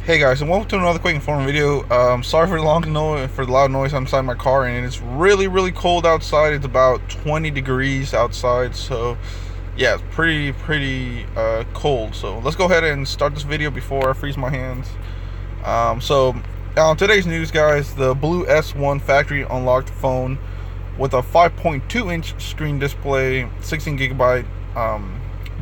Hey guys, and welcome to another quick informative video. Sorry for the loud noise inside my car, and it's really cold outside. It's about 20 degrees outside, so yeah, it's pretty cold. So let's go ahead and start this video before I freeze my hands. So on today's news, guys, the Blu S1 factory unlocked phone with a 5.2-inch screen display, 16 gigabyte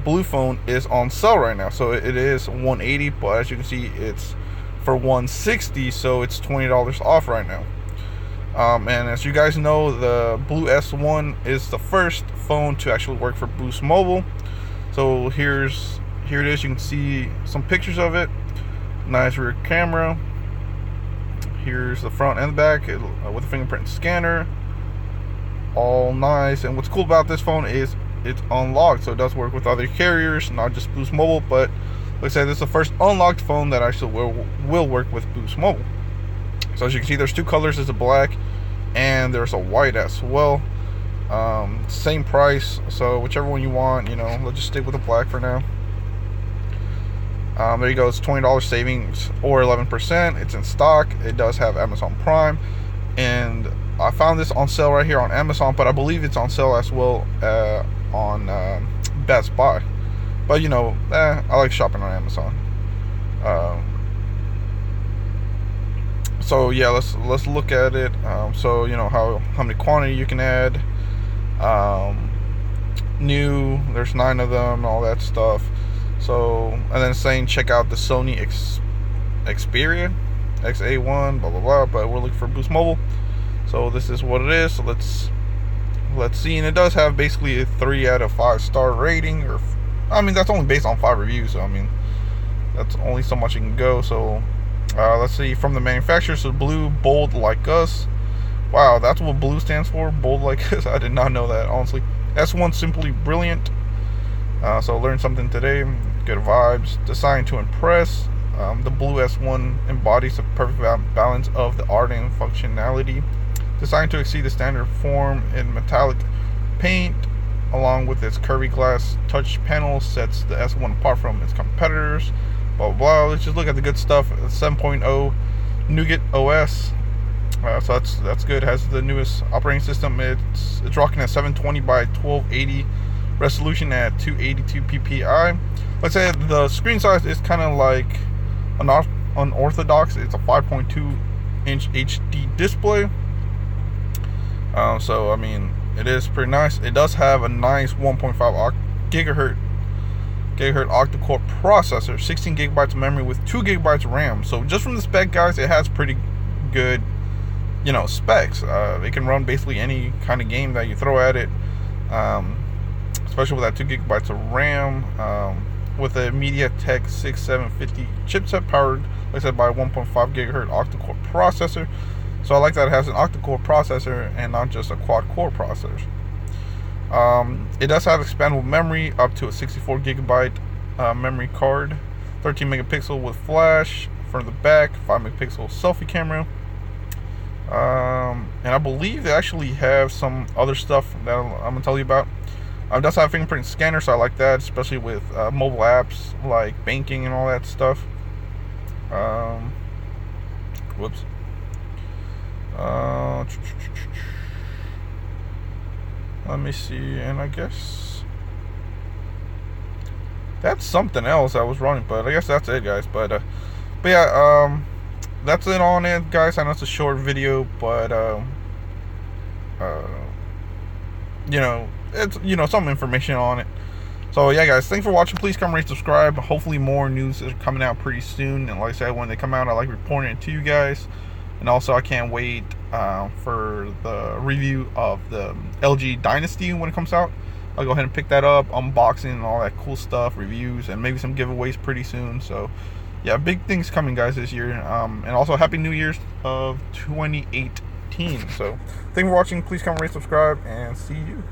Blue phone is on sale right now. So it is $180, but as you can see, it's for $160, so it's $20 off right now. And as you guys know, the Blu S1 is the first phone to actually work for Boost Mobile. So here it is. You can see some pictures of it. Nice rear camera. Here's the front and the back with a fingerprint scanner. All nice. And what's cool about this phone is it's unlocked, so it does work with other carriers, not just Boost Mobile. But like I said, this is the first unlocked phone that actually will work with Boost Mobile. So as you can see, there's two colors. There's a black and there's a white as well. Same price, so whichever one you want, let's just stick with the black for now. There you go. It's $20 savings or 11%. It's in stock. It does have Amazon Prime, and I found this on sale right here on Amazon, but I believe it's on sale as well on Best Buy. But I like shopping on Amazon. So yeah, let's look at it. So how many quantity you can add. New, there's 9 of them, all that stuff. So, and then saying check out the Sony Xperia XA1, blah blah blah. But we're looking for Boost Mobile, so this is what it is. So let's see. And it does have basically a 3 out of 5 star rating, or that's only based on 5 reviews, so that's only so much you can go. So let's see, from the manufacturer. So Blue, bold like us. Wow, that's what Blue stands for, bold like us. I did not know that, honestly. S1, simply brilliant. So learned something today. Good vibes, designed to impress. The Blu S1 embodies the perfect balance of the art and functionality, designed to exceed the standard form in metallic paint, along with its curvy glass touch panel, sets the S1 apart from its competitors. Blah blah blah. Let's just look at the good stuff. 7.0 Nougat OS. So that's good. It has the newest operating system. It's rocking at 720 by 1280 resolution at 282 ppi. Let's say the screen size is kind of like unorthodox. It's a 5.2-inch HD display. So it is pretty nice. It does have a nice 1.5 gigahertz octa-core processor, 16 gigabytes of memory with 2 gigabytes of RAM. So just from the spec, guys, it has pretty good specs. It can run basically any kind of game that you throw at it, especially with that 2 gigabytes of RAM, with a MediaTek 6750 chipset, powered, like I said, by a 1.5 gigahertz octa-core processor. So I like that it has an octa-core processor and not just a quad-core processor. It does have expandable memory up to a 64 gigabyte memory card, 13 megapixel with flash for the back, 5 megapixel selfie camera. And I believe they actually have some other stuff that I'm gonna tell you about. It does have a fingerprint scanner, so I like that, especially with mobile apps like banking and all that stuff. Whoops. Let me see, and I guess that's something else I was running, but I guess that's it, guys. But yeah, that's it on it, guys. I know it's a short video, but it's some information on it. So yeah, guys, thanks for watching. Please come rate, subscribe. Hopefully more news is coming out pretty soon, and like I said, when they come out, I like reporting it to you guys. And also, I can't wait for the review of the LG Dynasty when it comes out. I'll go ahead and pick that up, unboxing and all that cool stuff, reviews, and maybe some giveaways pretty soon. So yeah, big things coming, guys, this year. And also, Happy New Year's of 2018. So thanks for watching. Please come rate, subscribe, and see you.